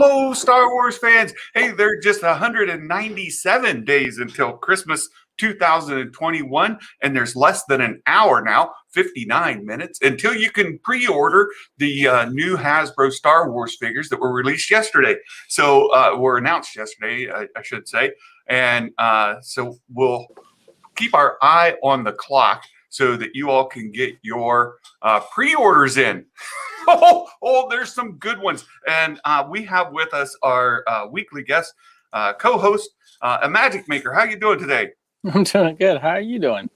Hello, Star Wars fans. Hey, they're just 197 days until Christmas 2021, and there's less than an hour now, 59 minutes, until you can pre-order the new Hasbro Star Wars figures that were released yesterday. So, were announced yesterday, I should say. And so we'll keep our eye on the clock so that you all can get your pre-orders in. Oh, there's some good ones. And we have with us our weekly guest, co-host, Imagic Maker. How you doing today? I'm doing good. How are you doing?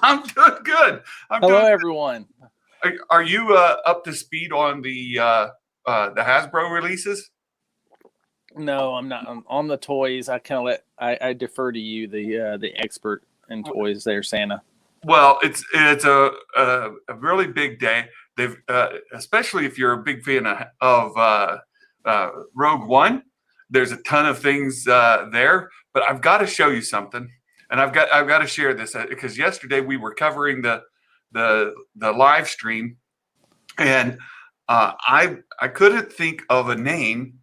I'm doing good. Hello, everyone. Are you up to speed on the Hasbro releases? No, I'm not. I'm on the toys. I kind of I defer to you, the expert in toys there, Santa. Well, it's a really big day. They've especially if you're a big fan of Rogue One. There's a ton of things there, but I've got to show you something, and I've got to share this because yesterday we were covering the live stream, and I couldn't think of a name,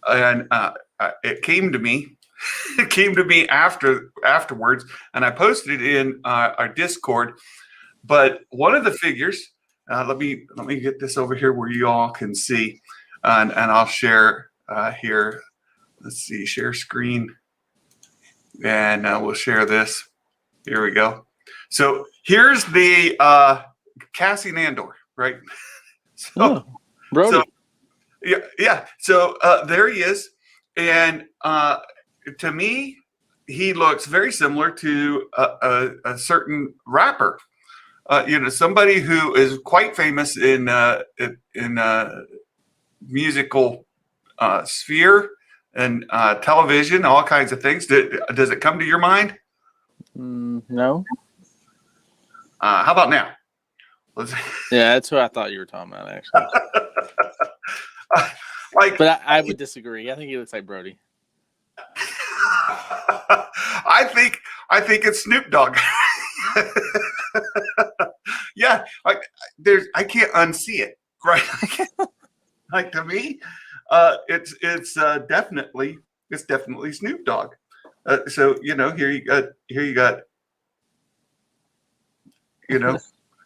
and it came to me. It came to me afterwards, and I posted it in our Discord. But one of the figures, let me get this over here where you all can see, and I'll share here. Let's see, share screen, and we'll share this. Here we go. So here's the Cassian Andor, right? So, Brody. So, yeah. So there he is, and to me, he looks very similar to a certain rapper. Somebody who is quite famous in musical sphere and television, all kinds of things. Does it come to your mind? No. How about now? Yeah, that's what I thought you were talking about, actually. But I would disagree. I think he looks like Brody. I think it's Snoop Dogg. Yeah, I can't unsee it, right? Like to me, it's definitely Snoop Dogg. So here you got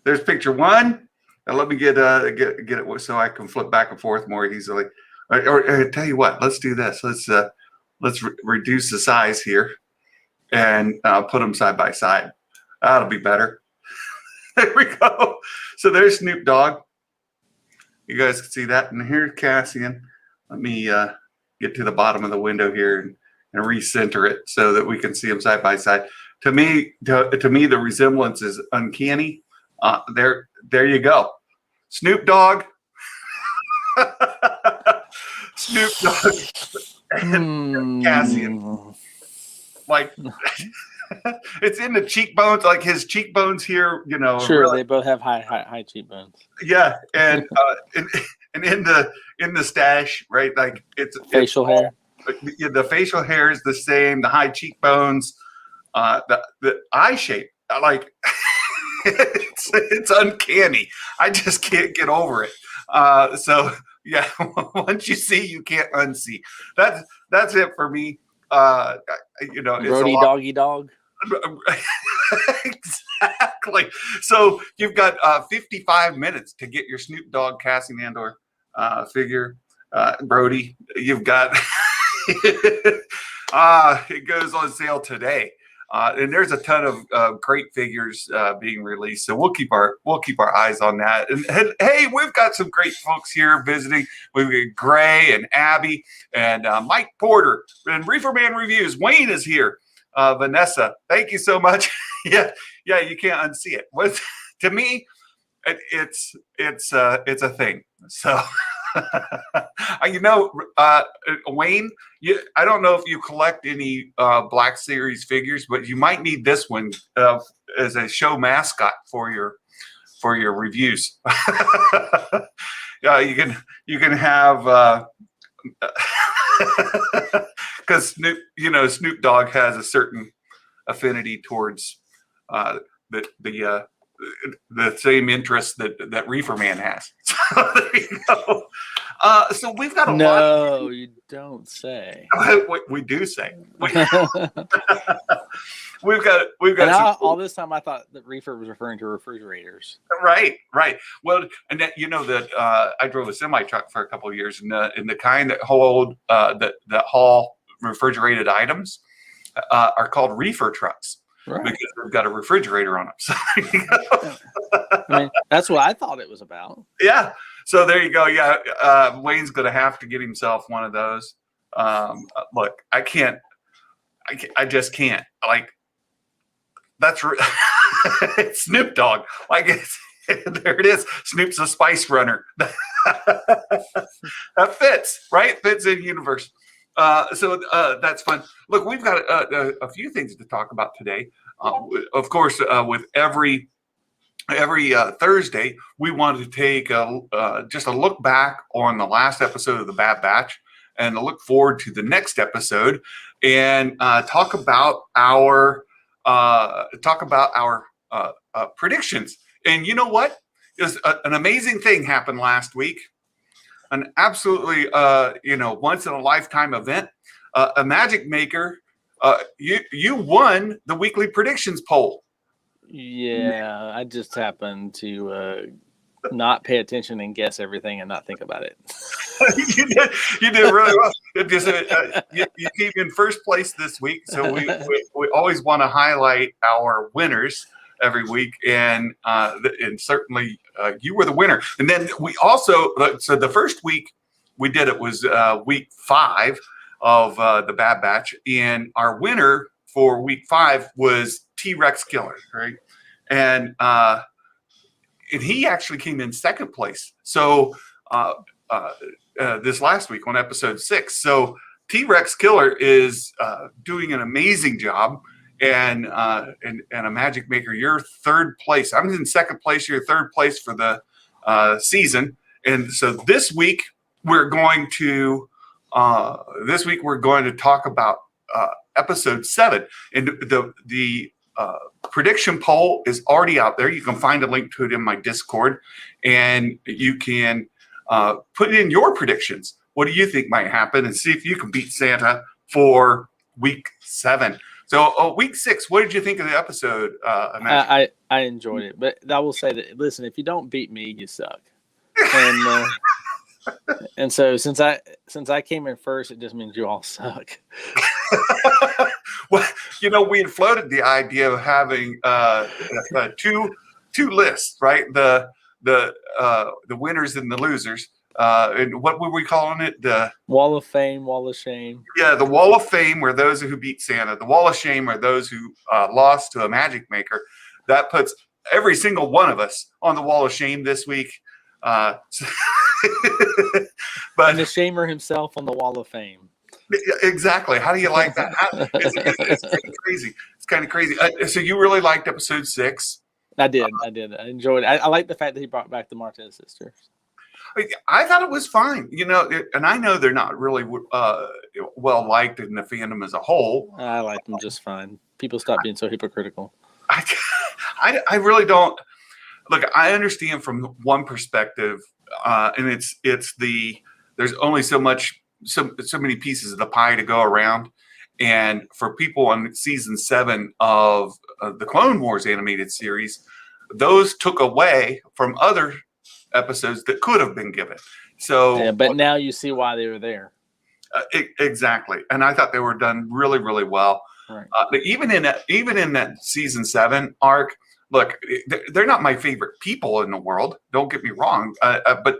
there's picture one. And let me get it so I can flip back and forth more easily. Or tell you what, let's do this. Let's reduce the size here and put them side by side. That'll be better. There we go. So there's Snoop Dogg. You guys can see that. And here's Cassian. Let me get to the bottom of the window here and recenter it so that we can see them side by side. To me, the resemblance is uncanny. There you go. Snoop Dogg. Snoop Dogg and Cassian. Like it's in the cheekbones, like his cheekbones here, Sure, really, they both have high cheekbones. Yeah, and in the stash, right? Like it's facial hair. The facial hair is the same. The high cheekbones, the eye shape, like it's uncanny. I just can't get over it. So yeah, once you see, you can't unsee. That's it for me. Brody it's doggy dog. Exactly. So you've got 55 minutes to get your Snoop Dogg Cassian Andor figure, Brody. You've got it goes on sale today. And there's a ton of great figures being released, so we'll keep our eyes on that. And hey, we've got some great folks here visiting. We've got Gray and Abby and Mike Porter and Reefer Man Reviews. Wayne is here. Vanessa, thank you so much. yeah, you can't unsee it. To me, it's a thing. So. Wayne, I don't know if you collect any Black Series figures, but you might need this one as a show mascot for your reviews. You can have because Snoop Dogg has a certain affinity towards the the same interest that Reefer Man has. So there you go. So we've got a lot. No, you don't say. We do say. And We've got all this time I thought that reefer was referring to refrigerators. right. Well, and that that I drove a semi truck for a couple of years, and the kind that hold that haul refrigerated items are called reefer trucks. Right. Because they've got a refrigerator on them. So I mean, that's what I thought it was about. yeah. So there you go. Yeah. Wayne's going to have to get himself one of those. Look, I just can't. Like, that's it's Snoop Dogg. Like, there it is. Snoop's a spice runner. That fits, right? Fits in universe. So that's fun. Look, we've got a few things to talk about today. Of course, with every Thursday, we wanted to take just a look back on the last episode of the Bad Batch and a look forward to the next episode and talk about our predictions. And you know what? An amazing thing happened last week. An absolutely, once in a lifetime event. Imagic Maker, you won the weekly predictions poll. Yeah, I just happened to not pay attention and guess everything and not think about it. You did really well. You came in first place this week, so we always want to highlight our winners every week, and certainly you were the winner. And then we also, so the first week we did it was week 5 of the Bad Batch, and our winner for week 5 was Trexkiller, right? And he actually came in second place. So this last week on episode 6. So Trexkiller is doing an amazing job. And a Magic Maker, you're third place. I'm in second place. You're third place for the season. And so this week we're going to talk about episode 7. And the prediction poll is already out there. You can find a link to it in my Discord, and you can put in your predictions. What do you think might happen, and see if you can beat Santa for week 7. So, week 6, what did you think of the episode? I enjoyed it, but I will say that, listen, if you don't beat me, you suck. And so since I came in first, it just means you all suck. Well, we had floated the idea of having two lists, right? The winners and the losers. And what were we calling it? The Wall of Fame, Wall of Shame. Yeah, the Wall of Fame were those who beat Santa. The Wall of Shame are those who lost to a Magic Maker. That puts every single one of us on the Wall of Shame this week. But and the Shamer himself on the Wall of Fame. Exactly. How do you like that? It's kind of crazy. It's kind of crazy. So you really liked episode 6? I did. I enjoyed it. I like the fact that he brought back the Martez sisters. I thought it was fine, and I know they're not really well liked in the fandom as a whole. I like them just fine. People stop being so hypocritical. I really don't. Look, I understand from one perspective, and it's there's only so many pieces of the pie to go around, and for people on season 7 of the Clone Wars animated series, those took away from other episodes that could have been given. So yeah, but now you see why they were there. Exactly, and I thought they were done really, really well. Right. Even in that season 7 arc, look, they're not my favorite people in the world. Don't get me wrong, but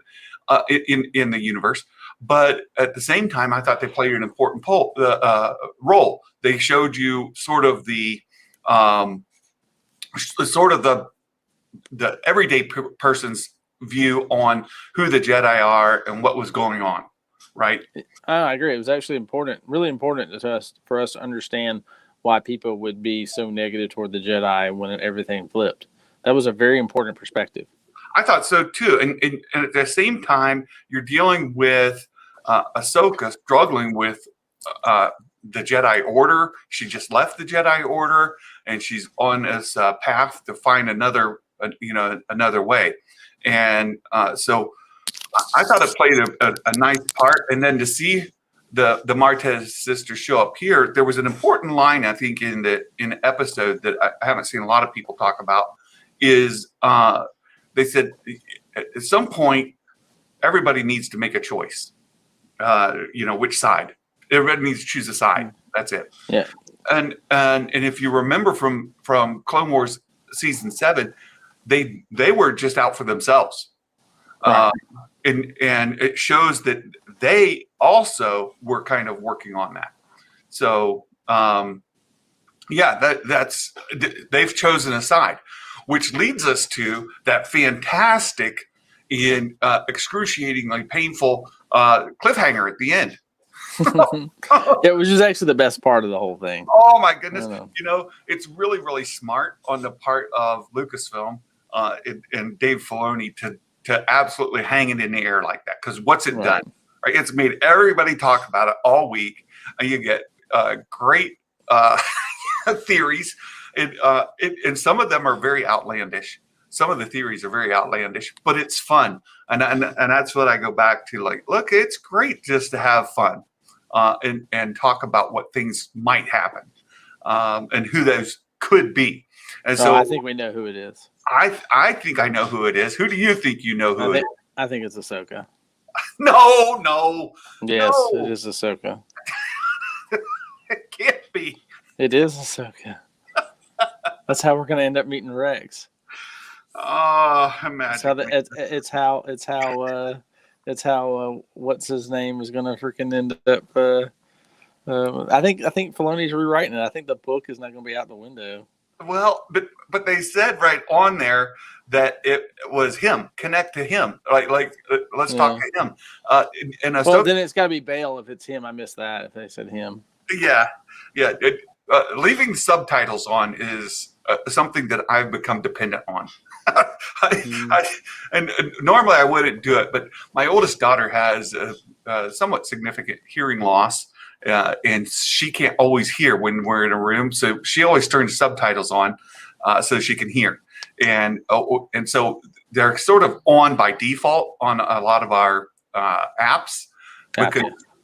in the universe. But at the same time, I thought they played an important role. They showed you sort of the everyday person's view on who the Jedi are and what was going on, right? I agree. It was actually important, really important to us for us to understand why people would be so negative toward the Jedi when everything flipped. That was a very important perspective. I thought so too. And at the same time, you're dealing with Ahsoka struggling with the Jedi Order. She just left the Jedi Order, and she's on this path to find another another way. And so I thought it played a nice part. And then to see the Martez sisters show up here, there was an important line, I think, in the episode that I haven't seen a lot of people talk about, is they said at some point everybody needs to make a choice. Which side? Everybody needs to choose a side. That's it. Yeah. And if you remember from Clone Wars season 7, they were just out for themselves. Right. And it shows that they also were kind of working on that. So that's they've chosen a side, which leads us to that fantastic and excruciatingly painful cliffhanger at the end. It was just actually the best part of the whole thing. Oh my goodness! It's really, really smart on the part of Lucasfilm and Dave Filoni to absolutely hang it in the air like that. Because what's it done? Right? It's made everybody talk about it all week, and you get great theories, and some of them are very outlandish. Some of the theories are very outlandish, but it's fun, and that's what I go back to. Like, look, it's great just to have fun. And talk about what things might happen and who those could be. And so I think we know who it is. I think I know who it is. Who do you think you know who it is? I think it's Ahsoka. No. Yes, no. It is Ahsoka. It can't be. It is Ahsoka. That's how we're going to end up meeting Rex. Oh, imagine. It's how what's his name is going to freaking end up. I think Filoni's rewriting it. I think the book is not going to be out the window. Well, but they said right on there that it was him. Connect to him. Let's talk to him. Well, then it's got to be Bail if it's him. I missed that if they said him. Yeah. Leaving subtitles on is something that I've become dependent on. And normally I wouldn't do it, but my oldest daughter has a somewhat significant hearing loss, and she can't always hear when we're in a room, so she always turns subtitles on so she can hear, and so they're sort of on by default on a lot of our apps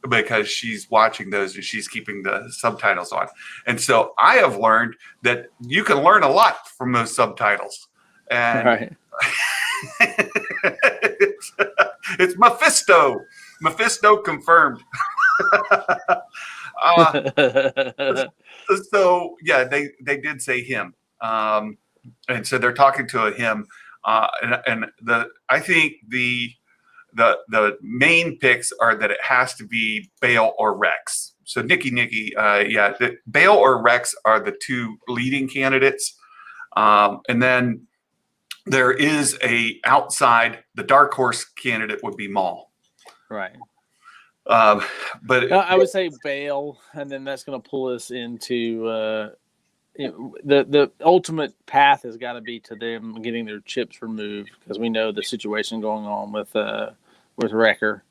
because she's watching those and she's keeping the subtitles on, and so I have learned that you can learn a lot from those subtitles. And right. it's Mephisto confirmed. So yeah, they did say him, and so they're talking to him, and I think the main picks are that it has to be Bail or Rex. So Nikki, Bail or Rex are the two leading candidates, and then there is the dark horse candidate would be Maul. Right. But I would say Bail, and then that's going to pull us into the ultimate path has got to be to them getting their chips removed, because we know the situation going on with Wrecker.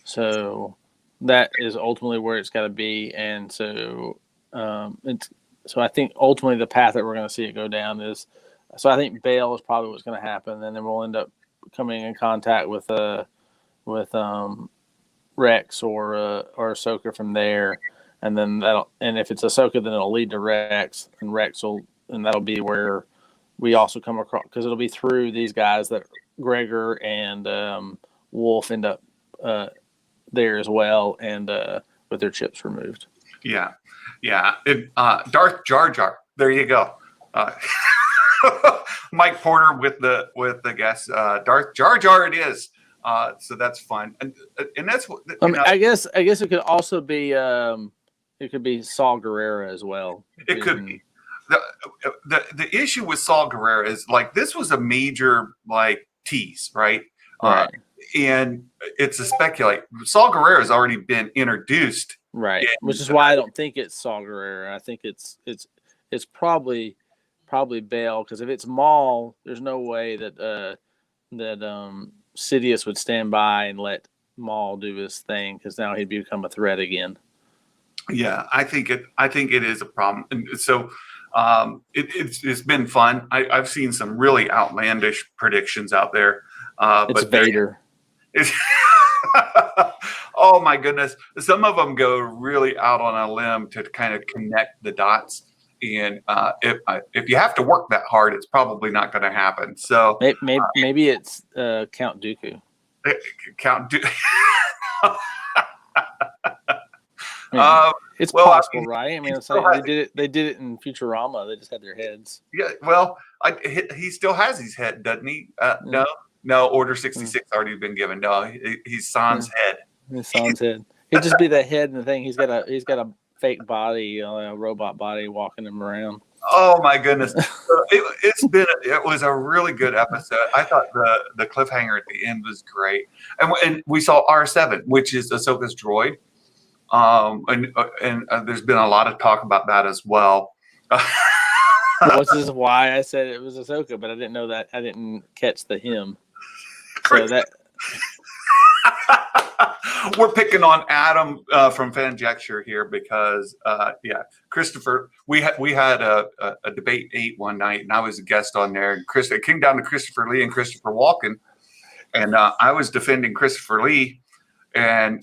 So that is ultimately where it's got to be, and so I think ultimately the path that we're going to see it go down is. So I think Bail is probably what's going to happen, and then we'll end up coming in contact with Rex or Ahsoka from there, and then and if it's Ahsoka, then it'll lead to Rex, and that'll be where we also come across, because it'll be through these guys that Gregor and Wolf end up there as well, and with their chips removed. Yeah. Darth Jar Jar. There you go. Mike Porter with the guest. Darth Jar Jar it is. So that's fun, and that's what I guess it could also be Saul Guerrero as well. It could be. The issue with Saul Guerrero is this was a major tease, right? Right. And it's a speculate. Saul Guerrero has already been introduced, right? Which is why I don't think it's Saul Guerrero. I think it's probably Bail, because if it's Maul, there's no way that Sidious would stand by and let Maul do his thing, because now he'd become a threat again. Yeah, I think it is a problem, and so it's been fun. I've seen some really outlandish predictions out there. It's But Vader. Oh my goodness. Some of them go really out on a limb to kind of connect the dots. And if you have to work that hard, it's probably not going to happen. So maybe it's Count Dooku. Count Dooku. It's possible, right? I mean, it's like they did it in Futurama. They just had their heads. Yeah, well, he still has his head, doesn't he? No, Order 66 already been given. No, he's San's head. His San's head. He'd just be the head and the thing. He's got a fake body, a robot body walking him around. Oh my goodness. It was a really good episode. I thought the cliffhanger at the end was great. And we saw R7, which is Ahsoka's droid. And there's been a lot of talk about that as well. This is why I said it was Ahsoka, but I didn't know that. I didn't catch the him. So that we're picking on Adam from Fanjecture here because Christopher. We had a debate 8 one night, and I was a guest on there. And it came down to Christopher Lee and Christopher Walken, and I was defending Christopher Lee, and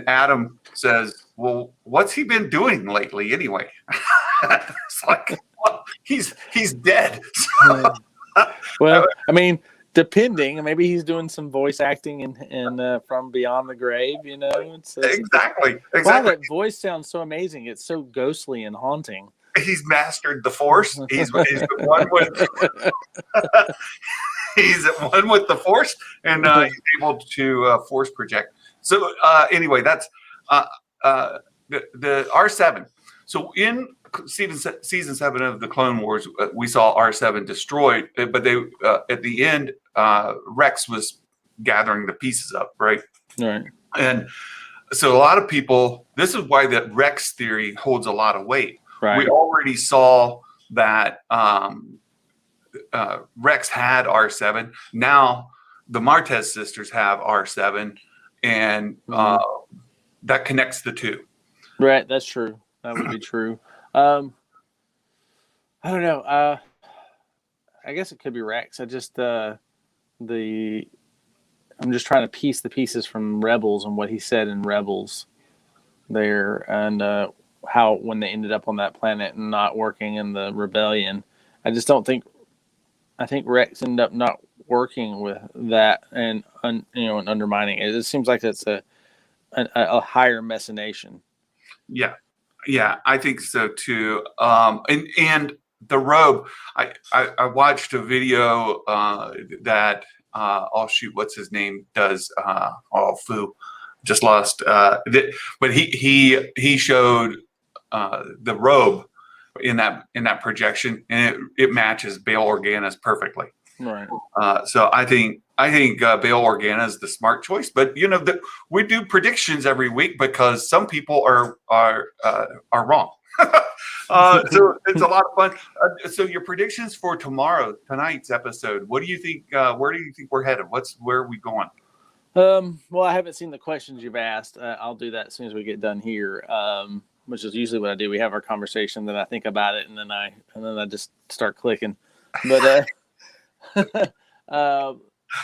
Adam says, "Well, what's he been doing lately, anyway?" It's like, well, he's dead. Well, I mean, depending, maybe he's doing some voice acting and from Beyond the Grave. It's exactly. Wow, that voice sounds so amazing. It's so ghostly and haunting. He's mastered the Force. He's one with. He's at one with the Force, and he's able to Force project. So anyway, that's the R7. So in season 7 of the Clone Wars, we saw R7 destroyed, but they at the end, Rex was gathering the pieces up, right? Right. And so a lot of people, this is why that Rex theory holds a lot of weight. Right. We already saw that Rex had R7. Now the Martez sisters have R7, and that connects the two. Right, that's true. That would be true. I don't know. I guess it could be Rex. I'm just trying to piece the pieces from Rebels and what he said in Rebels there, and how when they ended up on that planet and not working in the rebellion. I just don't think. I think Rex ended up not working with that and and undermining it. It seems like it's a higher machination. Yeah, I think so too. And the robe, I watched a video that what's his name does. Just lost. But he showed the robe in that projection, and it matches Bail Organa's perfectly. Right. So I think Bail Organa is the smart choice, but we do predictions every week because some people are wrong. So it's a lot of fun. So your predictions for tonight's episode, what do you think? Where do you think we're headed? Where are we going? Well, I haven't seen the questions you've asked. I'll do that as soon as we get done here. Which is usually what I do. We have our conversation, then I think about it, and then I just start clicking. But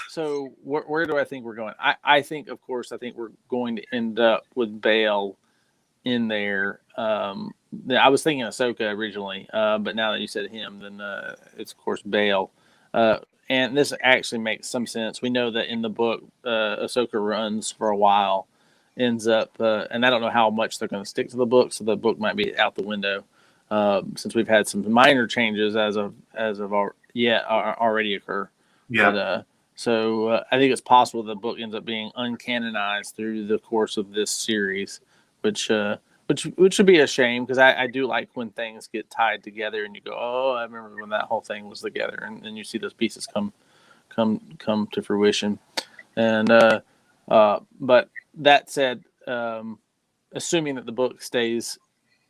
so where do I think we're going? I think we're going to end up with Bail in there. I was thinking Ahsoka originally, but now that you said him, then it's of course Bail. And this actually makes some sense. We know that in the book, Ahsoka runs for a while, ends up, and I don't know how much they're going to stick to the book, so the book might be out the window. Since we've had some minor changes as of already occur. Yeah. But, so I think it's possible the book ends up being uncanonized through the course of this series, which would be a shame because I do like when things get tied together and you go, oh, I remember when that whole thing was together, and then you see those pieces come to fruition. And but that said, assuming that the book stays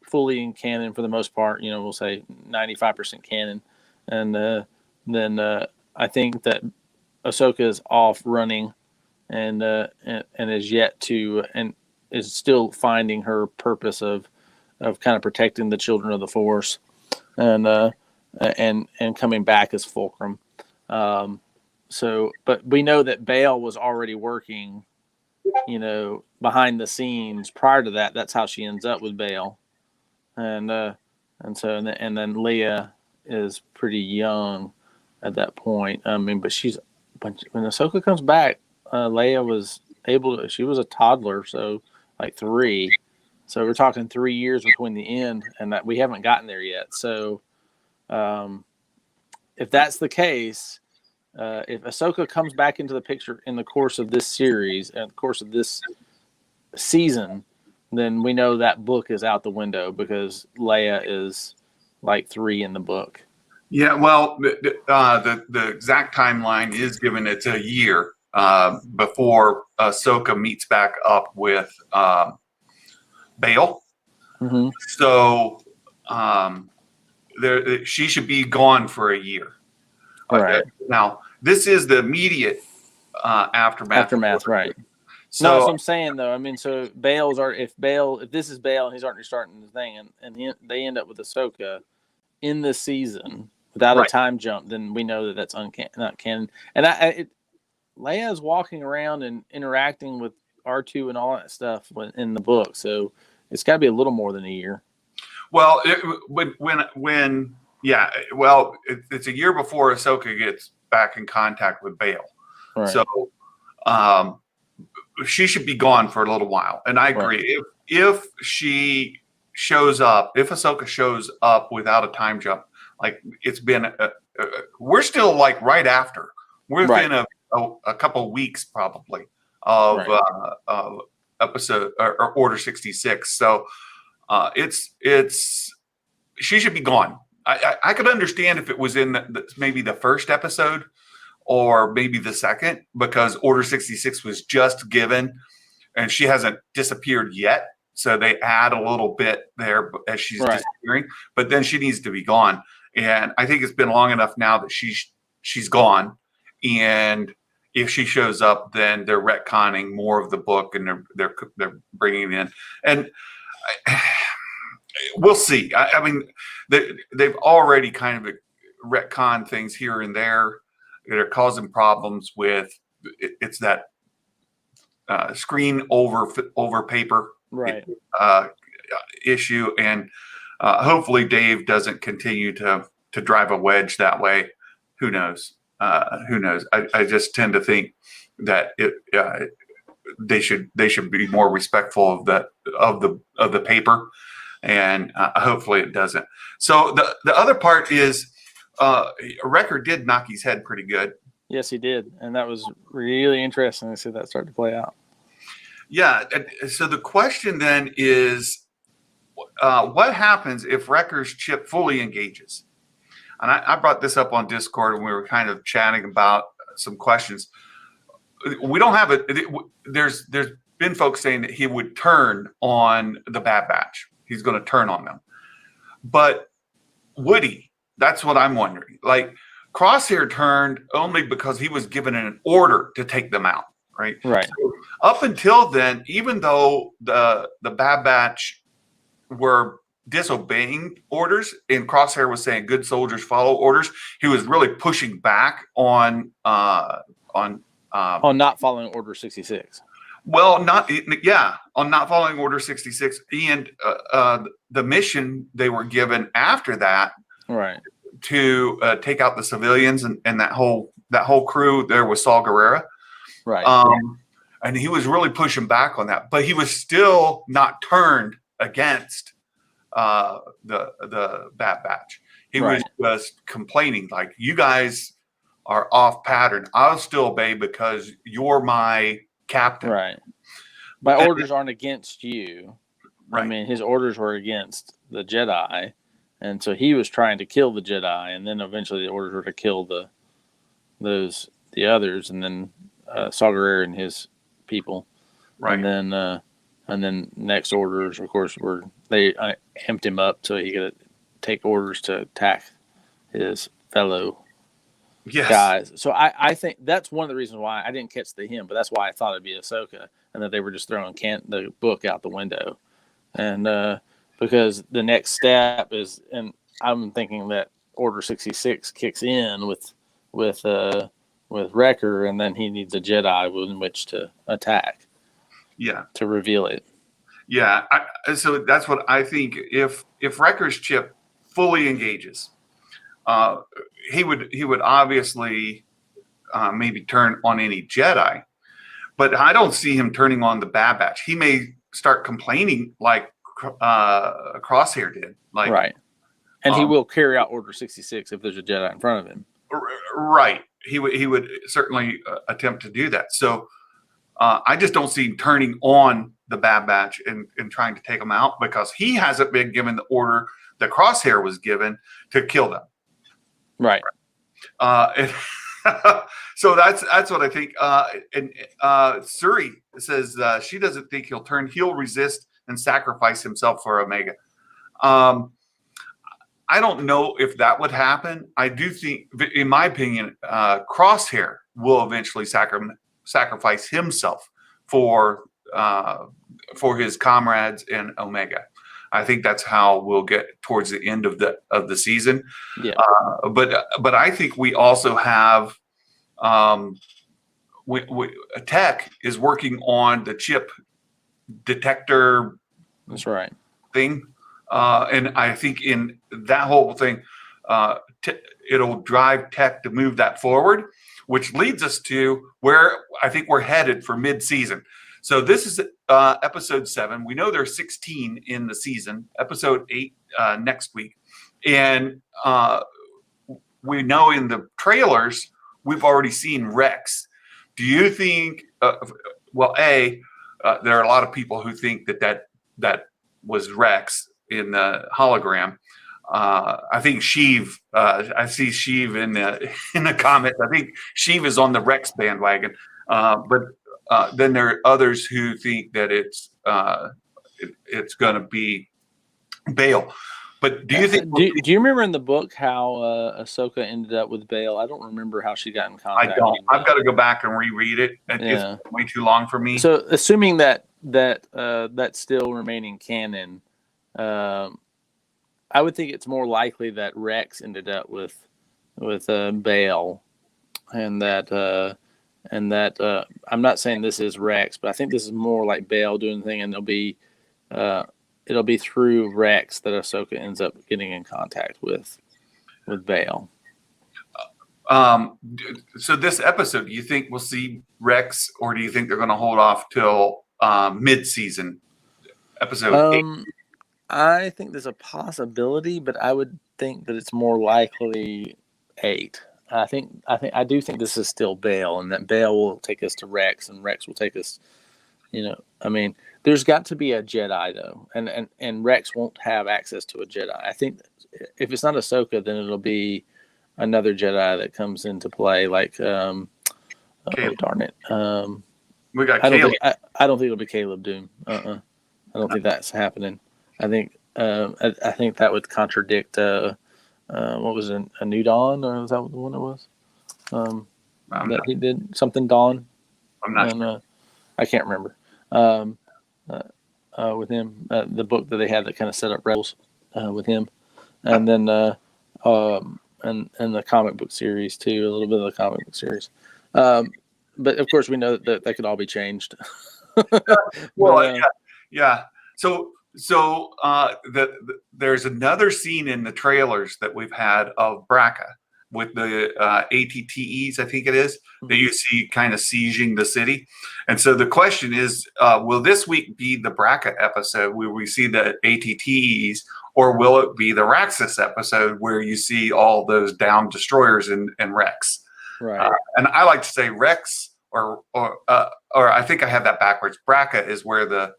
fully in canon for the most part, we'll say 95% canon, and then I think that Ahsoka is off running and is yet to and is still finding her purpose of kind of protecting the children of the Force. and coming back as Fulcrum. But we know that Bail was already working, behind the scenes prior to that. That's how she ends up with Bail, and then Leia is pretty young at that point. I mean, but when Ahsoka comes back, Leia was she was a toddler, so like 3. So we're talking 3 years between the end and that we haven't gotten there yet. So if that's the case, if Ahsoka comes back into the picture in the course of this series and the course of this season, then we know that book is out the window because Leia is like 3 in the book. Yeah, well, the exact timeline is given. It's a year before Ahsoka meets back up with Bail. Mm-hmm. So she should be gone for a year. Right. Now, this is the immediate aftermath. Aftermath, right. So, no, that's what I'm saying, though. I mean, so if this is Bail and he's already starting the thing, and they end up with Ahsoka in this season without a time jump, then we know that that's not canon. And Leia's walking around and interacting with R2 and all that stuff in the book, so it's got to be a little more than a year. Well, it's a year before Ahsoka gets back in contact with Bail. Right. So she should be gone for a little while. And I agree. Right. If she shows up, if Ahsoka shows up without a time jump, like it's been, we're still like right after. We're within a couple of weeks probably of episode or Order 66. So she should be gone. I could understand if it was in maybe the first episode or maybe the second, because Order 66 was just given and she hasn't disappeared yet. So they add a little bit there as she's disappearing, but then she needs to be gone. And I think it's been long enough now that she's gone. And if she shows up, then they're retconning more of the book and they're bringing in. And we'll see. I mean, they've already kind of retconned things here and there that are causing problems with. It's that screen over paper issue, and hopefully Dave doesn't continue to drive a wedge that way. Who knows? Who knows? I just tend to think that they should be more respectful of the paper. And hopefully it doesn't. So the other part is Wrecker did knock his head pretty good. Yes, he did. And that was really interesting to see that start to play out. Yeah. So the question then is, what happens if Wrecker's chip fully engages? And I brought this up on Discord when we were kind of chatting about some questions. We don't have it. There's been folks saying that he would turn on the Bad Batch. He's going to turn on them. But would he? That's what I'm wondering. Like, Crosshair turned only because he was given an order to take them out, right? Right. So up until then, even though the Bad Batch were disobeying orders and Crosshair was saying good soldiers follow orders, he was really pushing back on not following Order 66. Well, on not following Order 66 and the mission they were given after that, right, to take out the civilians and that whole crew there with Saw Gerrera, right, and he was really pushing back on that, but he was still not turned against the Bad Batch. He was just complaining like, you guys are off pattern. I'll still obey because you're my captain. Right. My orders aren't against you. Right. I mean, his orders were against the Jedi. And so he was trying to kill the Jedi. And then eventually the orders were to kill the others. And then Saw Gerrera and his people. Right. And then next orders, of course, were they amped him up so he could take orders to attack his fellow guys. So I think that's one of the reasons why I didn't catch him, but that's why I thought it'd be Ahsoka and that they were just throwing the book out the window. And because the next step is, and I'm thinking that Order 66 kicks in with Wrecker, and then he needs a Jedi in which to attack. Yeah, to reveal it. Yeah, so that's what I think. If Wrecker's chip fully engages, he would obviously maybe turn on any Jedi, but I don't see him turning on the Bad Batch. He may start complaining like Crosshair did, like right, and he will carry out Order 66 if there's a Jedi in front of him. Right, he would certainly attempt to do that. So I just don't see him turning on the Bad Batch and trying to take them out, because he hasn't been given the order that Crosshair was given to kill them. Right. So that's what I think. And Suri says she doesn't think he'll turn. He'll resist and sacrifice himself for Omega. I don't know if that would happen. I do think, in my opinion, Crosshair will eventually sacrifice himself for his comrades and Omega. I think that's how we'll get towards the end of the season. Yeah. But I think we also have Tech is working on the chip detector. That's right. Thing, and I think in that whole thing, it'll drive Tech to move that forward, which leads us to where I think we're headed for mid-season. So this is episode 7. We know there's 16 in the season. Episode 8 next week, and we know in the trailers we've already seen Rex. Do you think? Well, there are a lot of people who think that was Rex in the hologram. I think Sheev. I see Sheev in the comments. I think Sheev is on the Rex bandwagon, but then there are others who think that it's going to be Bail. But do you think? Do you remember in the book how Ahsoka ended up with Bail? I don't remember how she got in contact. I don't. I've got to go back and reread it. It's way too long for me. So, assuming that that's still remaining canon, I would think it's more likely that Rex ended up with Bail, and that I'm not saying this is Rex, but I think this is more like Bail doing the thing, and it'll be through Rex that Ahsoka ends up getting in contact with Bail. So this episode, do you think we'll see Rex, or do you think they're going to hold off till mid-season, episode 8? I think there's a possibility, but I would think that it's more likely 8. I do think this is still Bail, and that Bail will take us to Rex, and Rex will take us. I mean, there's got to be a Jedi though, and Rex won't have access to a Jedi. I think if it's not Ahsoka, then it'll be another Jedi that comes into play, like darn it. We got Caleb. I don't think it'll be Caleb Doom. I don't think that's happening. I think that would contradict what was it, A New Dawn, or was that the one it was? He did something Dawn. I'm not sure. I can't remember. With him, the book that they had that kind of set up Rebels with him, and then and the comic book series too, a little bit of the comic book series. But of course, we know that could all be changed. Well, yeah. So there's another scene in the trailers that we've had of Braca with the ATTEs, I think it is, that you see kind of sieging the city. And so the question is, will this week be the Braca episode where we see the ATTEs, or will it be the Raxus episode where you see all those downed destroyers and Rex? Right. And I like to say Rex, or I think I have that backwards. Braca is where the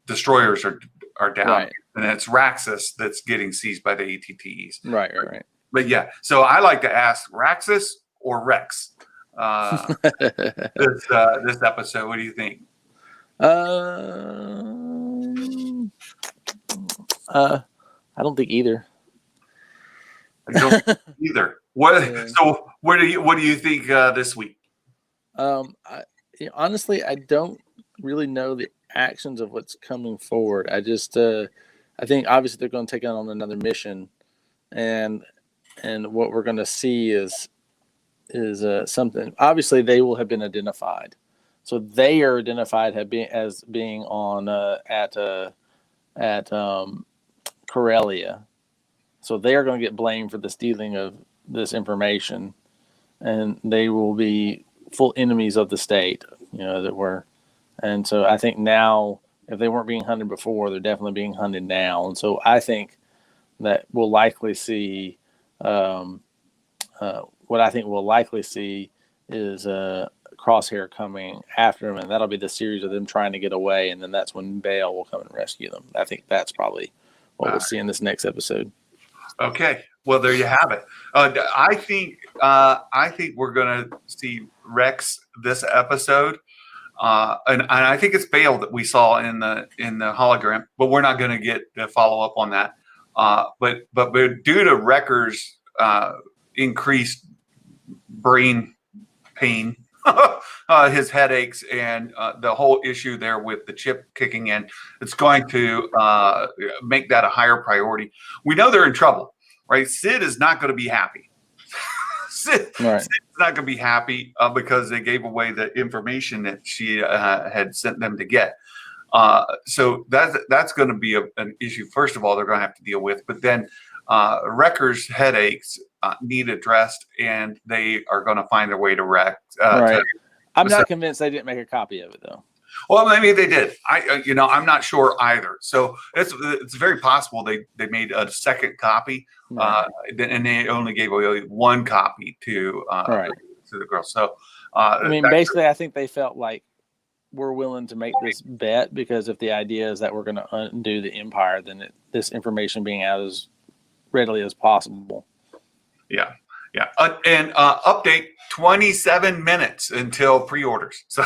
destroyers are down, right. And it's Raxus that's getting seized by the ATTEs. Right. But yeah, so I like to ask Raxus or Rex this episode. What do you think? I don't think either. I don't think either. So what do you think this week? Honestly, I don't really know the actions of what's coming forward. I just I think obviously they're going to take on another mission, and what we're going to see is something. Obviously, they will have been identified, so they are identified as being on at Corellia. So they are going to get blamed for the stealing of this information, and they will be full enemies of the state. That were, and so I think now, if they weren't being hunted before, they're definitely being hunted now, and so I think that we'll likely see. What I think we'll likely see is Crosshair coming after him, and that'll be the series of them trying to get away, and then that's when Bale will come and rescue them. I think that's probably what we'll see in this next episode. Okay, well there you have it. I think we're going to see Rex this episode, and I think it's Bale that we saw in the hologram, but we're not going to get the follow up on that. But due to Wrecker's increased brain pain, his headaches, and the whole issue there with the chip kicking in, it's going to make that a higher priority. We know they're in trouble, right? Sid is not going to be happy. Sid's not going to be happy because they gave away the information that she had sent them to get. So that's going to be an issue. First of all, they're going to have to deal with, but then Wrecker's headaches need addressed, and they are going to find their way to Rex. I'm not convinced they didn't make a copy of it though. Well, maybe they did. I'm not sure either. So it's very possible they made a second copy, and they only gave away one copy to the girl. So basically, I think they felt like we're willing to make this bet because if the idea is that we're going to undo the Empire, then this information being out as readily as possible. Yeah. And update 27 minutes until pre-orders. So,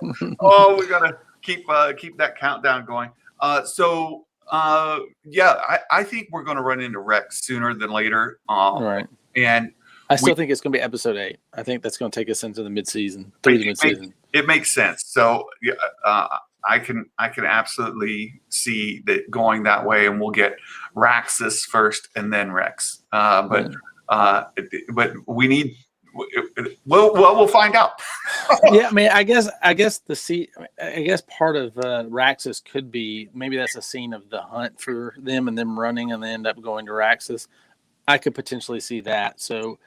we gotta keep that countdown going. I think we're gonna run into Rex sooner than later. And I still think it's gonna be episode 8. I think that's gonna take us into the mid-season. It makes sense. So I can absolutely see that going that way, and we'll get Raxus first and then Rex. But we need. We'll find out. Yeah, I guess part of Raxus could be maybe that's a scene of the hunt for them and them running, and they end up going to Raxus. I could potentially see that. So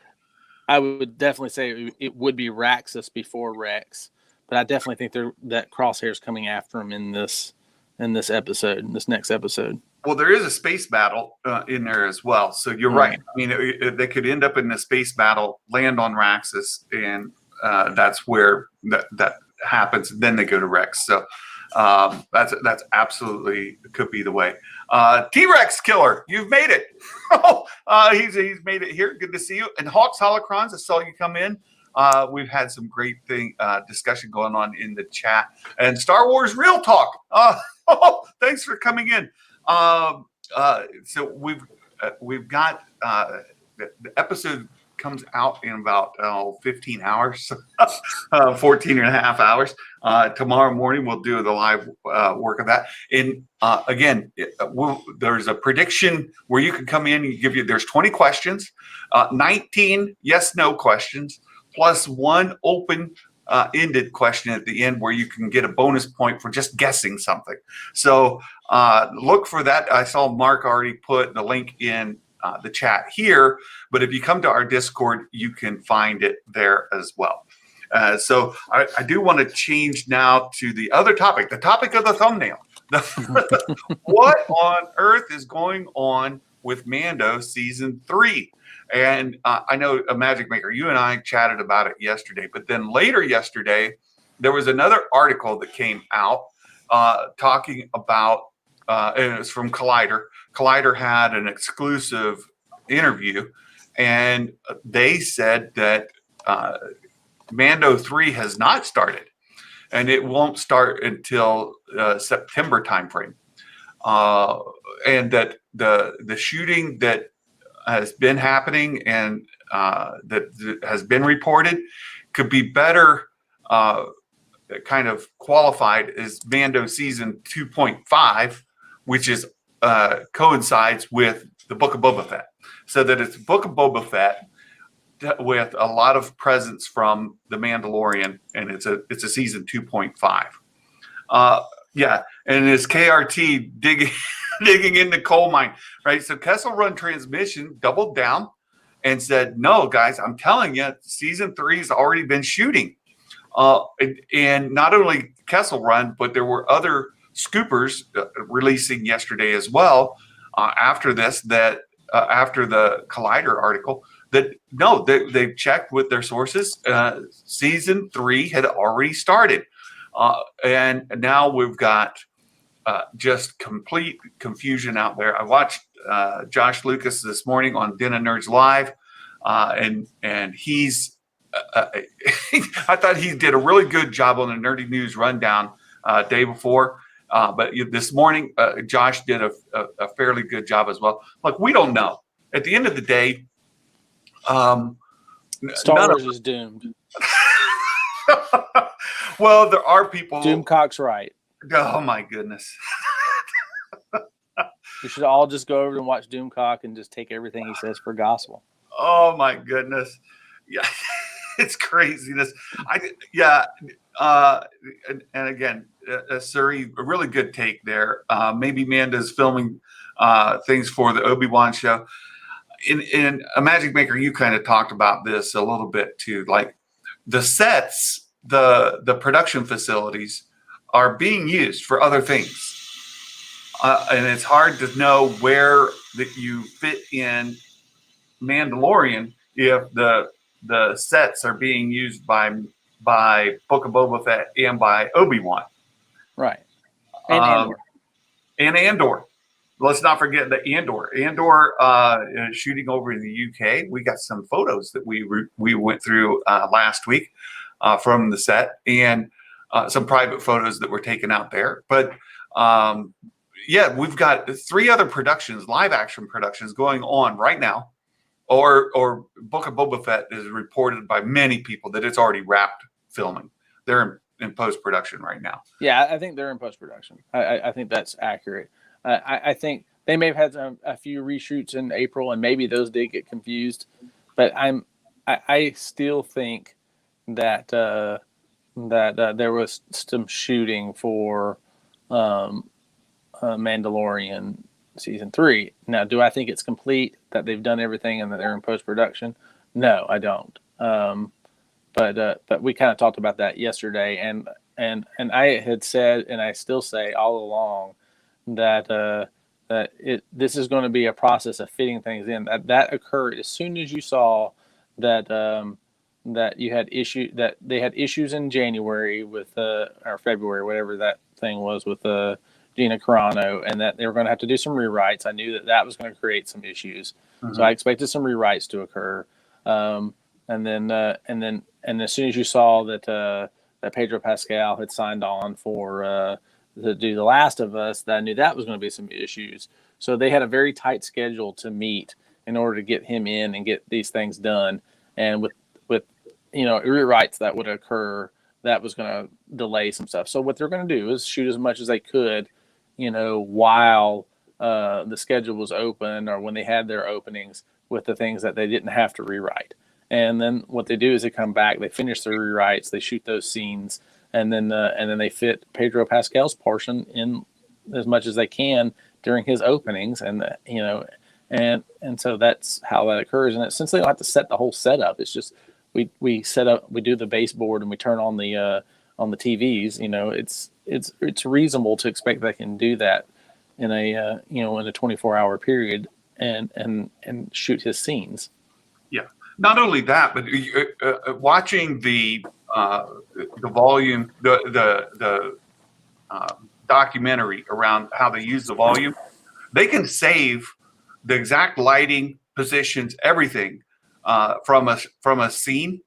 I would definitely say it would be Raxus before Rex. But I definitely think that Crosshair's coming after him in this episode, in this next episode. Well, there is a space battle in there as well. So you're right. I mean, they could end up in the space battle, land on Raxus, and that's where that happens. And then they go to Rex. So that's absolutely could be the way. T-Rex Killer, you've made it. He's made it here. Good to see you. And Hawks Holocrons, I saw you come in. We've had some great discussion going on in the chat, and Star Wars Real Talk. Thanks for coming in. So we've got the episode comes out in about 15 hours, 14 and a half hours. Tomorrow morning we'll do the live work of that. And again, there's a prediction where you can come in and there's 20 questions, 19 yes/no questions, plus one open-ended question at the end where you can get a bonus point for just guessing something. So look for that. I saw Mark already put the link in the chat here, but if you come to our Discord, you can find it there as well. So I do want to change now to the other topic, the topic of the thumbnail. What on earth is going on with Mando Season 3? And I know Imagic Maker, you and I chatted about it yesterday, but then later yesterday, there was another article that came out talking about, and it was from Collider. Collider had an exclusive interview, and they said that Mando 3 has not started, and it won't start until September timeframe. And that the shooting that has been happening and that has been reported could be better kind of qualified as Mando Season 2.5, which is coincides with the Book of Boba Fett, so that it's Book of Boba Fett with a lot of presence from the Mandalorian, and it's a season 2.5. Yeah, and it's KRT digging digging in the coal mine, right? So Kessel Run Transmission doubled down and said, "No, guys, I'm telling you, season 3's already been shooting." And not only Kessel Run, but there were other scoopers releasing yesterday as well. After this, that after the Collider article, that no, they checked with their sources. Season 3 had already started, and now we've got just complete confusion out there. I watched Josh Lucas this morning on Den of Nerds Live, and he's I thought he did a really good job on the Nerdy News Rundown day before. But this morning, Josh did a fairly good job as well. Look, we don't know. At the end of the day, Star Wars is doomed. Well, there are people. Doomcock's right. Oh my goodness. We should all just go over and watch Doomcock and just take everything he says for gospel. Oh my goodness. Yeah. It's craziness. And again, Suri, a really good take there. Maybe Manda's filming things for the Obi-Wan show. In Imagic Maker, you kind of talked about this a little bit too. Like the sets, the production facilities are being used for other things. And it's hard to know where that you fit in Mandalorian if the sets are being used by Book of Boba Fett and by Obi-Wan. Right. And Andor. Let's not forget the Andor. Andor is shooting over in the UK. We got some photos that we went through last week from the set, and some private photos that were taken out there. But yeah, we've got 3 other productions, live action productions going on right now. Or Book of Boba Fett is reported by many people that it's already wrapped filming. They're in post-production right now. Yeah, I think they're in post-production. I think that's accurate. I think they may have had a few reshoots in April, and maybe those did get confused. But I still think that there was some shooting for Mandalorian season 3. Now, do I think it's complete, that they've done everything and that they're in post-production? No, I don't. But we kind of talked about that yesterday, and I had said, and I still say all along, that this is going to be a process of fitting things in. That occurred as soon as you saw that you had they had issues in January with or February, whatever that thing was, with Gina Carano, and that they were going to have to do some rewrites. I knew that was going to create some issues, so I expected some rewrites to occur. And then as soon as you saw that Pedro Pascal had signed on for to do The Last of Us, that I knew that was going to be some issues. So they had a very tight schedule to meet in order to get him in and get these things done. And with rewrites that would occur, that was going to delay some stuff. So what they're going to do is shoot as much as they could, while the schedule was open, or when they had their openings, with the things that they didn't have to rewrite. And then what they do is they come back, they finish their rewrites, they shoot those scenes, and then they fit Pedro Pascal's portion in as much as they can during his openings, and so that's how that occurs. And since they don't have to set the whole setup, it's just we set up, we do the baseboard, and we turn on the TVs. It's reasonable to expect they can do that in a 24-hour period and shoot his scenes. Yeah. Not only that, but watching the volume, the documentary around how they use the volume, they can save the exact lighting, positions, everything from a scene,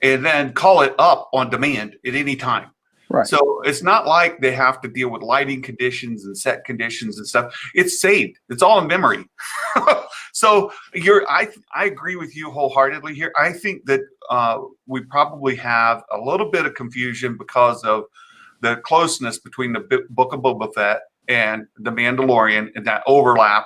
and then call it up on demand at any time. Right. So it's not like they have to deal with lighting conditions and set conditions and stuff. It's saved. It's all in memory. So I agree with you wholeheartedly here. I think that we probably have a little bit of confusion because of the closeness between the Book of Boba Fett and the Mandalorian and that overlap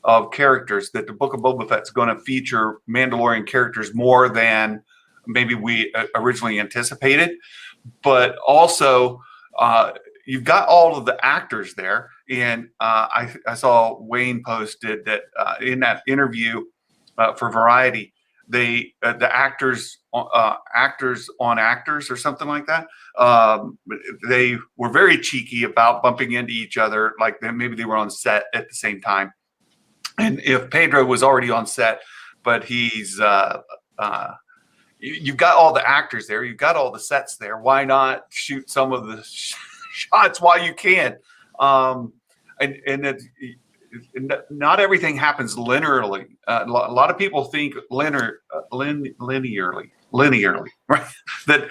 of characters, that the Book of Boba Fett's going to feature Mandalorian characters more than maybe we originally anticipated. But also, you've got all of the actors there. And I saw Wayne posted that in that interview for Variety, the actors on actors or something like that. They were very cheeky about bumping into each other, like maybe they were on set at the same time. And if Pedro was already on set, but he's you've got all the actors there, you've got all the sets there. Why not shoot some of the shots while you can? Not everything happens linearly. A lot of people think linearly, right? that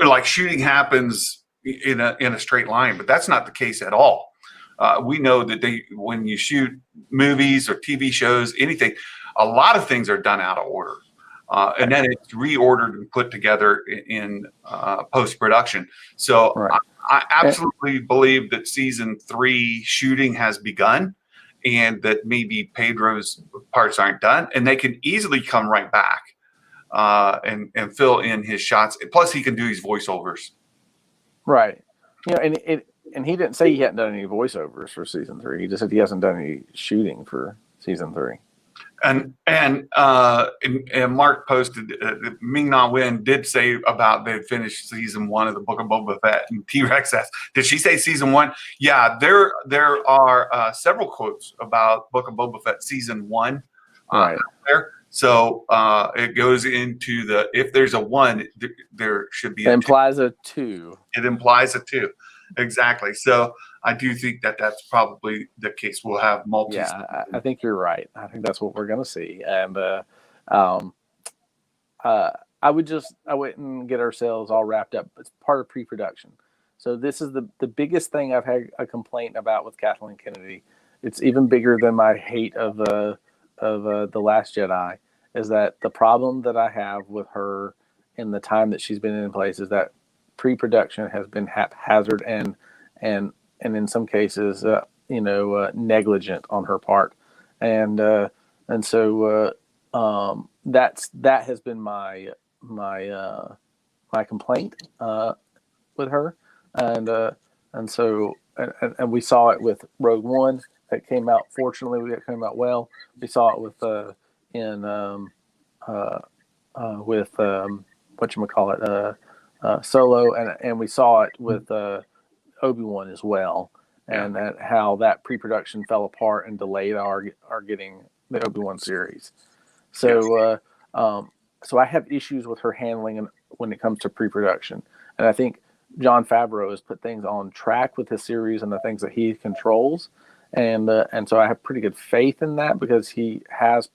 like shooting happens in a straight line, but that's not the case at all. We know that when you shoot movies or TV shows, anything, a lot of things are done out of order. And then it's reordered and put together in post-production. So right. I absolutely believe that season 3 shooting has begun, and that maybe Pedro's parts aren't done, and they can easily come right back and fill in his shots. Plus, he can do his voiceovers. Right. And he didn't say he hadn't done any voiceovers for season 3. He just said he hasn't done any shooting for season 3. And Mark posted Ming Na Wen did say about they finished season 1 of the Book of Boba Fett, and T-Rex asked, did she say season 1? Yeah, there are several quotes about Book of Boba Fett season 1 right there. So it goes into if there's a 1, there should be it implies a 2. It implies a 2. Exactly. So I do think that that's probably the case. We'll have multi. Yeah, I think you're right. I think that's what we're going to see. And I wouldn't get ourselves all wrapped up. It's part of pre-production. So this is the biggest thing I've had a complaint about with Kathleen Kennedy. It's even bigger than my hate of The Last Jedi, is that the problem that I have with her in the time that she's been in place is that pre-production has been haphazard and in some cases, negligent on her part, and so that has been my complaint with her, and so we saw it with Rogue One that came out. Fortunately, it came out well. We saw it with Solo, and we saw it with Obi-Wan as well, and how that pre-production fell apart and delayed our getting the Obi-Wan series. So so I have issues with her handling when it comes to pre-production, and I think Jon Favreau has put things on track with his series and the things that he controls, and so I have pretty good faith in that because he has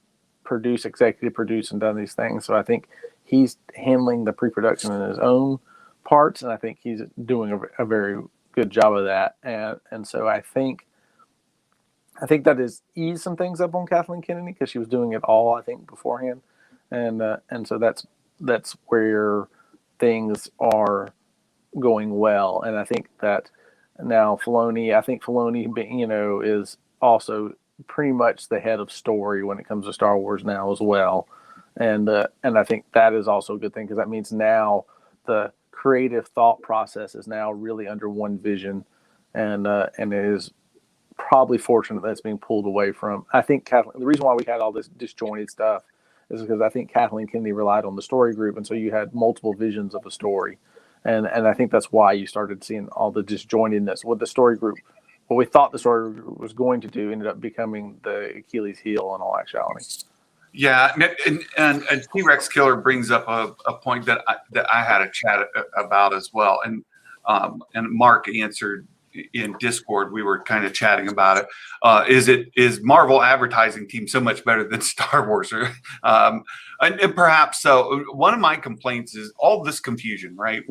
executive produced and done these things. So I think he's handling the pre-production in his own parts, and I think he's doing a very good job of that. And so I think that has eased some things up on Kathleen Kennedy because she was doing it all, I think, beforehand. And so that's where things are going well. And I think that now Filoni is also pretty much the head of story when it comes to Star Wars now as well. And I think that is also a good thing because that means now the creative thought process is now really under one vision, and it is probably fortunate that it's being pulled away from. I think the reason why we had all this disjointed stuff is because I think Kathleen Kennedy relied on the story group, and so you had multiple visions of a story, and I think that's why you started seeing all the disjointedness with the story group. What we thought the story group was going to do ended up becoming the Achilles heel in all actuality. Yeah, and T-Rex Killer brings up a point that I had a chat about as well, and Mark answered in Discord. We were kind of chatting about it. Is Marvel advertising team so much better than Star Wars? And perhaps so. One of my complaints is all this confusion, right?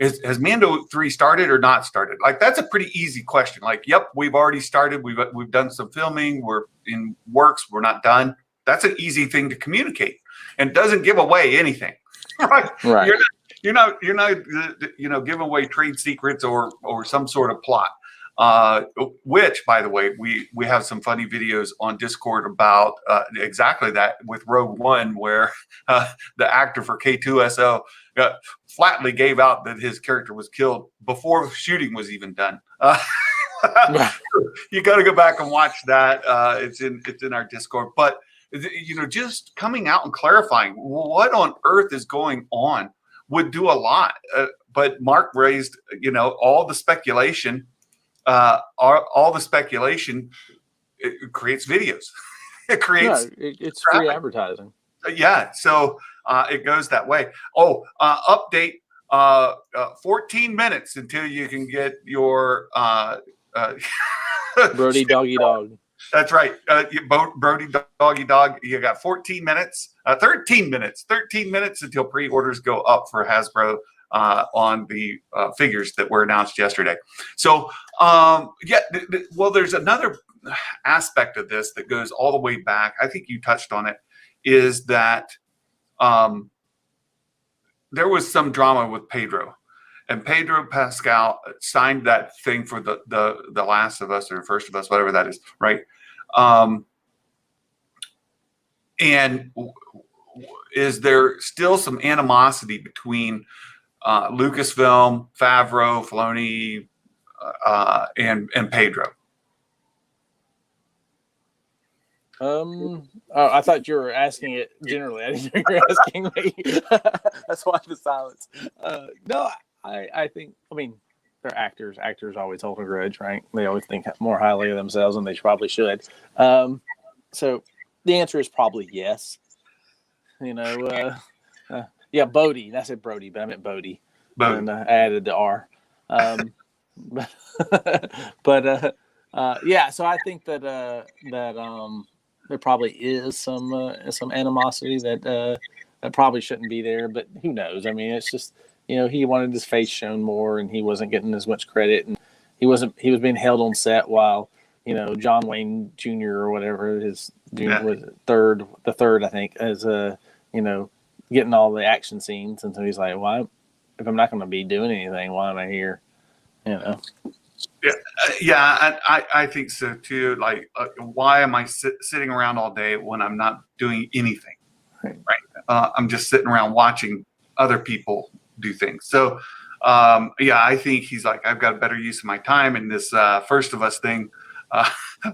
Has Mando 3 started or not started? Like, that's a pretty easy question. Like, yep, we've already started. We've done some filming. We're in works. We're not done. That's an easy thing to communicate, and doesn't give away anything. Right. You're not giving away trade secrets or some sort of plot. which, by the way, we have some funny videos on Discord about exactly that with Rogue One, where the actor for K2SO flatly gave out that his character was killed before shooting was even done. You got to go back and watch that. It's in our Discord. But just coming out and clarifying what on earth is going on would do a lot. But Mark raised, all the speculation. All the speculation, it creates videos. It creates it's free advertising. Yeah, so it goes that way. Update: 14 minutes until you can get your Brody Doggy Dog. That's right, Brody Doggy Dog. You got 14 minutes, 13 minutes until pre-orders go up for Hasbro on the figures that were announced yesterday. So, well, there's another aspect of this that goes all the way back. I think you touched on it, is that there was some drama with Pedro. And Pedro Pascal signed that thing for the Last of Us or First of Us, whatever that is, right? And is there still some animosity between Lucasfilm, Favreau, Filoni, and Pedro? I thought you were asking it generally. I didn't know you were asking me. That's why the silence. No, I think, they're actors. Actors always hold a grudge, right? They always think more highly of themselves than they probably should. So the answer is probably yes. Yeah, Bodie. I said Brody, but I meant Bodie. And I added the R. Yeah, so I think that there probably is some animosity that probably shouldn't be there, but who knows? It's just, he wanted his face shown more, and he wasn't getting as much credit, and he was being held on set while, John Wayne Jr. or whatever his junior was the third, I think, as getting all the action scenes, and so he's like, why, if I'm not going to be doing anything, why am I here? Yeah, I think so too. Like, why am I sitting around all day when I'm not doing anything? Right. I'm just sitting around watching other people do things. So, I think he's like, I've got a better use of my time in this First of Us thing.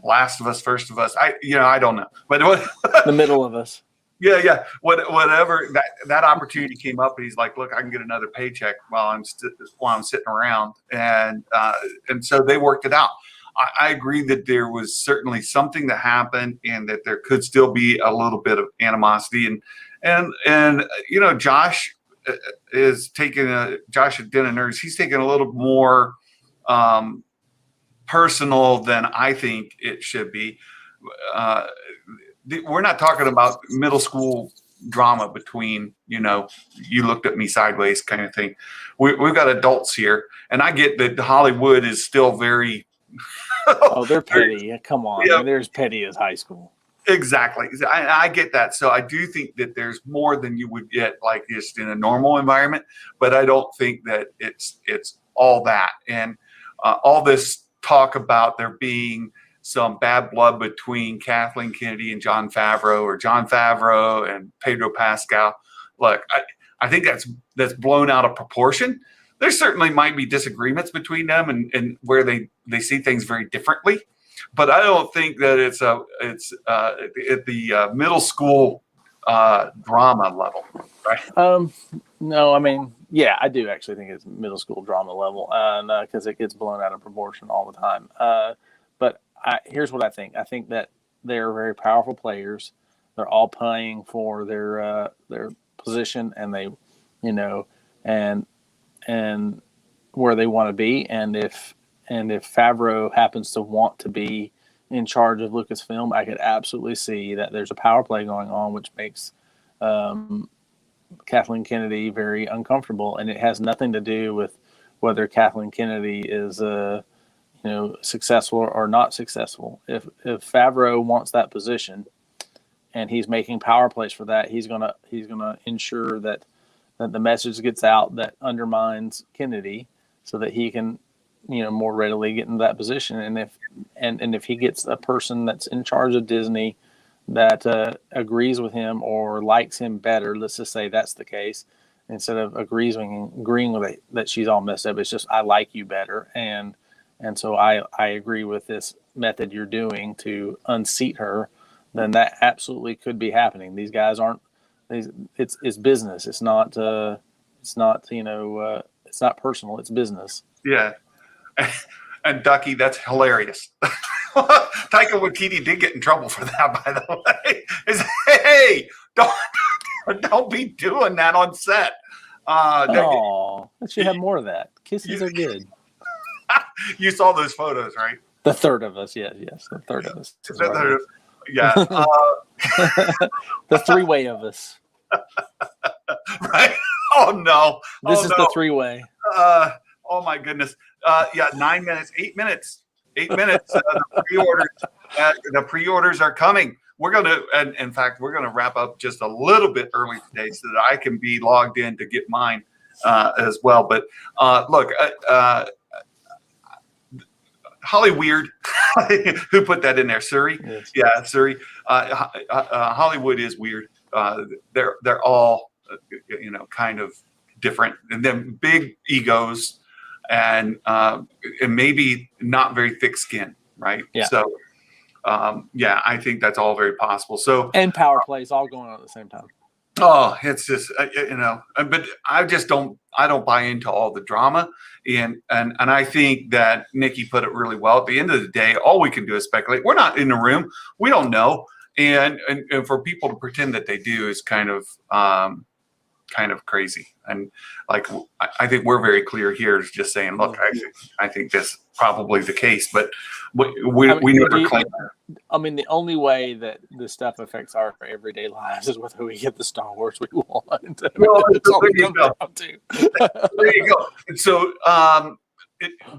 Last of Us, First of Us. I don't know, but what the middle of us. Yeah. Whatever that opportunity came up, and he's like, "Look, I can get another paycheck while I'm sitting around," and so they worked it out. I agree that there was certainly something that happened, and that there could still be a little bit of animosity, and Josh is taking Josh at Den of Nerds. He's taking a little more personal than I think it should be. We're not talking about middle school drama between, you looked at me sideways kind of thing. We've got adults here, and I get that Hollywood is still very. Oh, they're petty. Come on. Yeah. They're as petty as high school. Exactly. I get that. So I do think that there's more than you would get like just in a normal environment, but I don't think that it's all that. And all this talk about there being some bad blood between Kathleen Kennedy and Jon Favreau, or Jon Favreau and Pedro Pascal. Look, I think that's blown out of proportion. There certainly might be disagreements between them and where they see things very differently, but I don't think that it's at the middle school drama level, right? No, I do actually think it's middle school drama level, because it gets blown out of proportion all the time. But here's what I think. I think that they're very powerful players. They're all playing for their position, and they, and where they want to be. And if Favreau happens to want to be in charge of Lucasfilm, I could absolutely see that there's a power play going on, which makes Kathleen Kennedy very uncomfortable. And it has nothing to do with whether Kathleen Kennedy is successful or not successful. If Favreau wants that position, and he's making power plays for that, he's gonna ensure that the message gets out that undermines Kennedy, so that he can more readily get into that position. And if he gets a person that's in charge of Disney that agrees with him or likes him better, let's just say that's the case, instead of agreeing with it that she's all messed up, it's just I like you better, and so I agree with this method you're doing to unseat her, then that absolutely could be happening. These guys aren't. It's business. It's not it's not personal. It's business. Yeah. And Ducky, that's hilarious. Taika Waititi did get in trouble for that, by the way. Hey, don't be doing that on set. That should have more of that. Kisses are good. You saw those photos, right? The third of us, yes, the third of us. Yeah. The three-way of us. Right? Oh, no. This is the three-way. Oh, my goodness. 9 minutes, 8 minutes. 8 minutes. The pre-orders are coming. We're going to, and in fact, we're going to wrap up just a little bit early today so that I can be logged in to get mine as well. But look, Holly Weird, who put that in there? Suri? Yes. Yeah, Suri. Hollywood is weird. They're all, kind of different, and then big egos, and maybe not very thick skin, right? Yeah. So, I think that's all very possible. So, and power plays all going on at the same time. Oh, it's just but I just don't buy into all the drama, and I think that Nikki put it really well. At the end of the day, all we can do is speculate. We're not in the room. We don't know, and for people to pretend that they do is kind of crazy. And like, I think we're very clear here, is just saying, look, I think that's probably the case, but we never claim that. I mean, the only way that this stuff affects our everyday lives is whether we get the Star Wars we want. Well, there you go. There you go. So,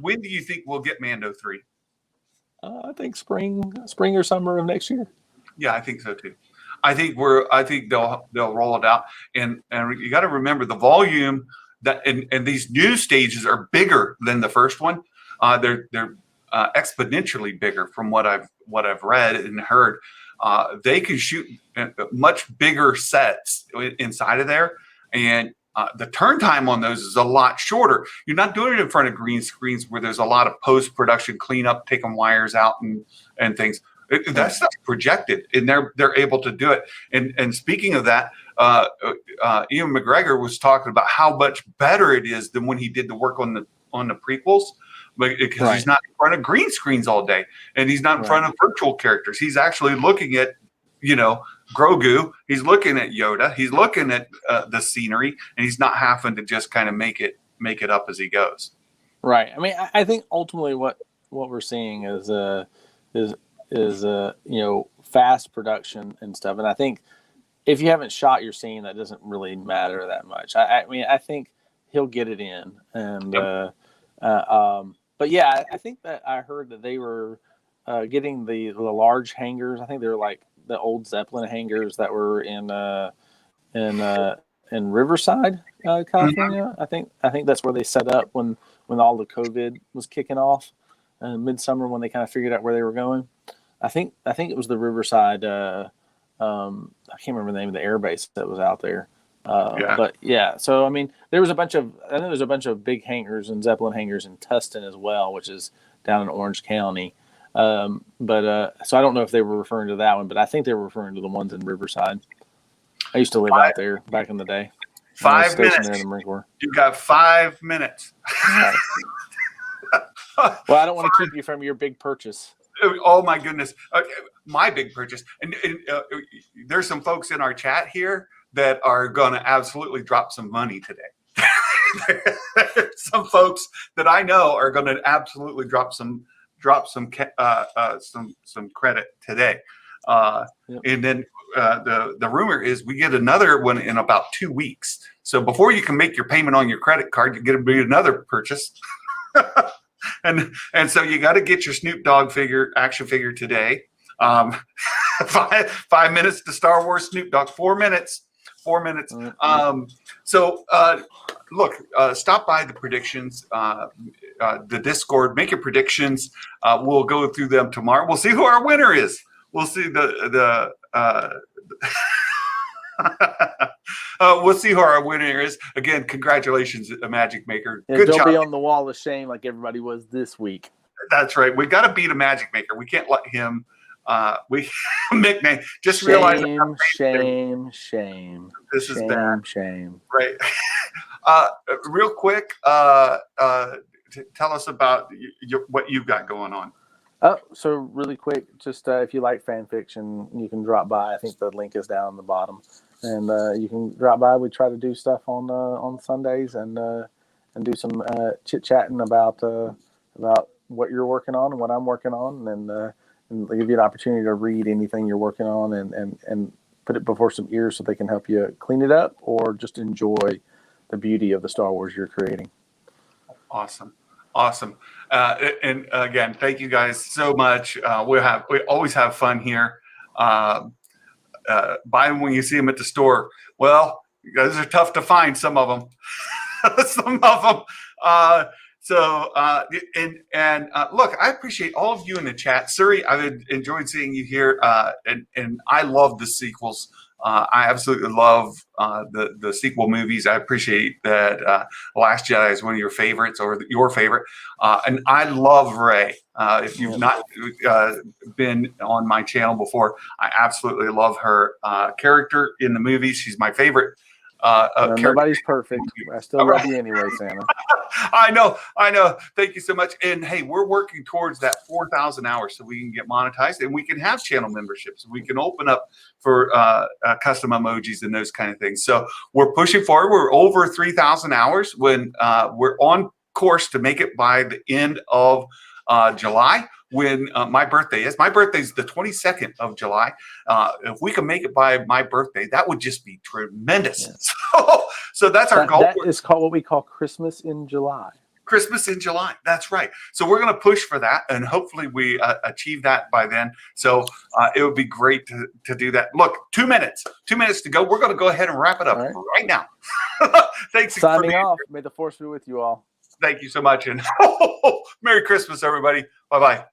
when do you think we'll get Mando 3? I think spring or summer of next year. Yeah, I think so too. I think they'll roll it out, and you got to remember the volume that and these new stages are bigger than the first one. They're exponentially bigger from what I've read and heard. They can shoot much bigger sets inside of there, and the turn time on those is a lot shorter. You're not doing it in front of green screens where there's a lot of post-production cleanup, taking wires out and things. That stuff's projected, and they're able to do it. And speaking of that, Ian McGregor was talking about how much better it is than when he did the work on the prequels, because he's not in front of green screens all day, and he's not in front of virtual characters. He's actually looking at, Grogu. He's looking at Yoda. He's looking at the scenery, and he's not having to just kind of make it up as he goes. Right. I mean, I think ultimately what we're seeing is fast production and stuff. And I think if you haven't shot your scene, that doesn't really matter that much. I mean, I think he'll get it in. And, but yeah, I think that I heard that they were getting the large hangars. I think they were like the old Zeppelin hangars that were in Riverside, California. Mm-hmm. I think that's where they set up when all the COVID was kicking off, midsummer, when they kind of figured out where they were going. I think it was the Riverside. I can't remember the name of the air base that was out there. But yeah, so I mean, there was a bunch of big hangars and Zeppelin hangars in Tustin as well, which is down in Orange County. So I don't know if they were referring to that one, but I think they were referring to the ones in Riverside. I used to live out there back in the day. 5 minutes. In the Marine Corps. You got 5 minutes. Right. Well, I don't want to keep you from your big purchase. Oh my goodness. My big purchase. And there's some folks in our chat here that are going to absolutely drop some money today. Some folks that I know are going to absolutely drop some credit today. And then the rumor is we get another one in about 2 weeks. So before you can make your payment on your credit card, you get to be another purchase. And so you got to get your Snoop Dogg action figure today. 5 minutes to Star Wars Snoop Dogg. 4 minutes. 4 minutes. Look, stop by the predictions. the Discord. Make your predictions. We'll go through them tomorrow. We'll see who our winner is. We'll see we'll see who our winner is. Again, congratulations, Imagic Maker. Yeah, Good don't job. be on the wall of shame like everybody was this week. That's right. We got to beat Imagic Maker. We can't let him. Nickname. Just realize. Shame. This is bad. Shame. Right. Real quick, tell us about what you've got going on. Oh, so really quick, just if you like fan fiction, you can drop by. I think the link is down the bottom, and you can drop by. We try to do stuff on Sundays and do some chit chatting about what you're working on and what I'm working on, and give you an opportunity to read anything you're working on and put it before some ears so they can help you clean it up or just enjoy the beauty of the Star Wars you're creating. Awesome. And again, thank you guys so much. We always have fun here. Buy them when you see them at the store. Well, those are tough to find. Some of them. Look, I appreciate all of you in the chat. Suri, I've enjoyed seeing you here, and I love the sequels. I absolutely love the sequel movies. I appreciate that Last Jedi is one of your favorites or your favorite. And I love Rey. If you've not been on my channel before, I absolutely love her character in the movies. She's my favorite. Nobody's perfect. I still love you anyway, Santa. I know. Thank you so much. And hey, we're working towards that 4,000 hours so we can get monetized and we can have channel memberships. We can open up for custom emojis and those kind of things. So we're pushing forward. We're over 3,000 hours when we're on course to make it by the end of July, when my birthday is. My birthday is the 22nd of July. If we can make it by my birthday, that would just be tremendous. Yeah. So that's our goal. That is called what we call Christmas in July. Christmas in July. That's right. So we're going to push for that, and hopefully we achieve that by then. So it would be great to do that. Look, 2 minutes. 2 minutes to go. We're going to go ahead and wrap it up right now. Thanks. Signing off. May the force be with you all. Thank you so much, and Merry Christmas, everybody. Bye-bye.